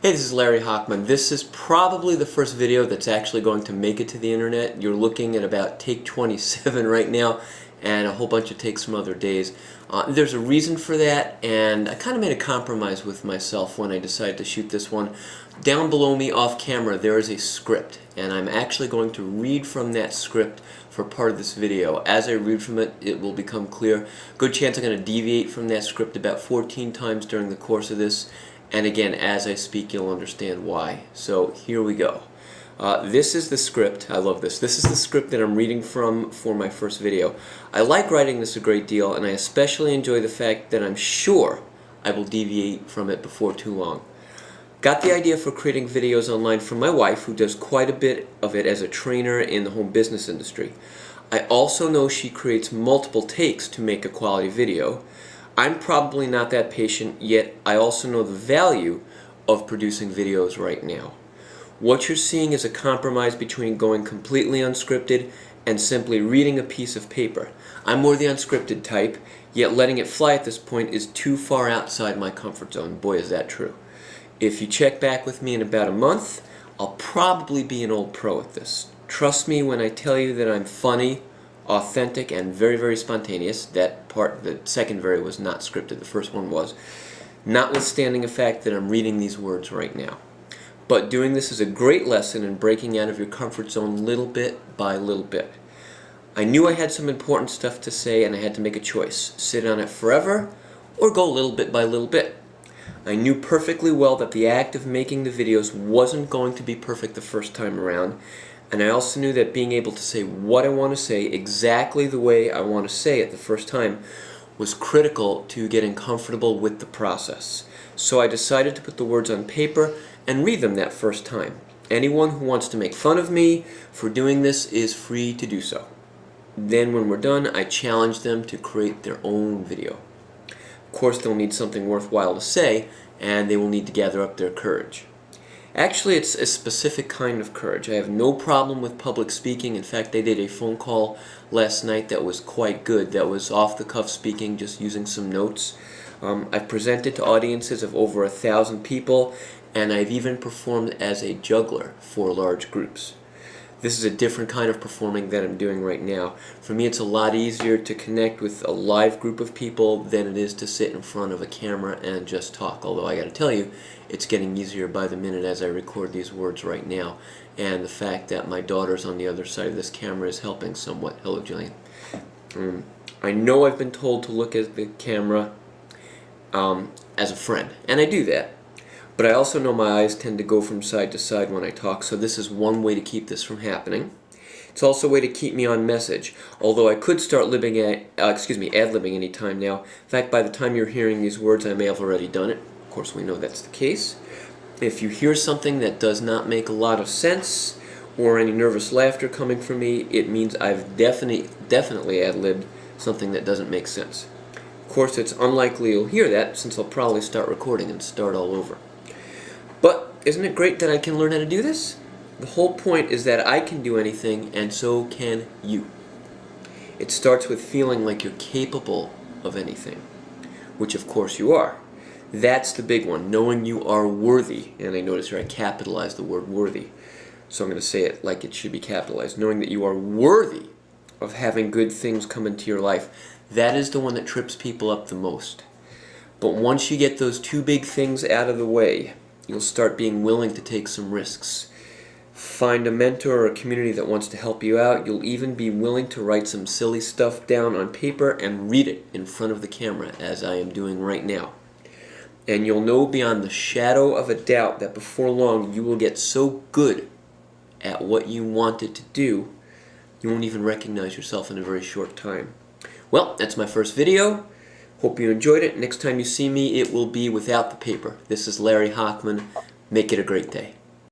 Hey, this is Larry Hochman. This is probably the first video that's actually going to make it to the internet. You're looking at about take 27 right now and a whole bunch of takes from other days. There's a reason for that, and I kind of made a compromise with myself when I decided to shoot this one. Down below me off camera there is a script, and I'm actually going to read from that script for part of this video. As I read from it, it will become clear. Good chance I'm going to deviate from that script about 14 times during the course of this. And again, as I speak, you'll understand why. So here we go. This is the script. I love this. This is the script that I'm reading from for my first video. I like writing this a great deal, and I especially enjoy the fact that I'm sure I will deviate from it before too long. Got the idea for creating videos online from my wife, who does quite a bit of it as a trainer in the home business industry. I also know she creates multiple takes to make a quality video. I'm probably not that patient, yet I also know the value of producing videos right now. What you're seeing is a compromise between going completely unscripted and simply reading a piece of paper. I'm more the unscripted type, yet letting it fly at this point is too far outside my comfort zone. Boy, is that true. If you check back with me in about a month, I'll probably be an old pro at this. Trust me when I tell you that I'm funny, authentic, and very, very spontaneous. That part, the second very, was not scripted. The first one was. Notwithstanding the fact that I'm reading these words right now. But doing this is a great lesson in breaking out of your comfort zone little bit by little bit. I knew I had some important stuff to say, and I had to make a choice. Sit on it forever, or go little bit by little bit. I knew perfectly well that the act of making the videos wasn't going to be perfect the first time around, and I also knew that being able to say what I want to say exactly the way I want to say it the first time was critical to getting comfortable with the process. So I decided to put the words on paper and read them that first time. Anyone who wants to make fun of me for doing this is free to do so. Then when we're done, I challenge them to create their own video. Of course, they'll need something worthwhile to say, and they will need to gather up their courage. Actually, it's a specific kind of courage. I have no problem with public speaking. In fact, I did a phone call last night that was quite good. That was off-the-cuff speaking, just using some notes. I've presented to audiences of over 1,000 people, and I've even performed as a juggler for large groups. This is a different kind of performing that I'm doing right now. For me, it's a lot easier to connect with a live group of people than it is to sit in front of a camera and just talk. Although I gotta tell you, it's getting easier by the minute as I record these words right now. And the fact that my daughter's on the other side of this camera is helping somewhat. Hello, Jillian. I know I've been told to look at the camera as a friend, and I do that. But I also know my eyes tend to go from side to side when I talk, so this is one way to keep this from happening. It's also a way to keep me on message, although I could start ad-libbing any time now. In fact, by the time you're hearing these words, I may have already done it. Of course, we know that's the case. If you hear something that does not make a lot of sense, or any nervous laughter coming from me, it means I've definitely ad-libbed something that doesn't make sense. Of course, it's unlikely you'll hear that, since I'll probably start recording and start all over. But isn't it great that I can learn how to do this? The whole point is that I can do anything, and so can you. It starts with feeling like you're capable of anything, which of course you are. That's the big one, knowing you are worthy. And I notice here I capitalized the word worthy, so I'm going to say it like it should be capitalized. Knowing that you are worthy of having good things come into your life. That is the one that trips people up the most. But once you get those two big things out of the way, you'll start being willing to take some risks. Find a mentor or a community that wants to help you out. You'll even be willing to write some silly stuff down on paper and read it in front of the camera, as I am doing right now. And you'll know beyond the shadow of a doubt that before long you will get so good at what you wanted to do, you won't even recognize yourself in a very short time. Well, that's my first video. Hope you enjoyed it. Next time you see me, it will be without the paper. This is Larry Hochman. Make it a great day.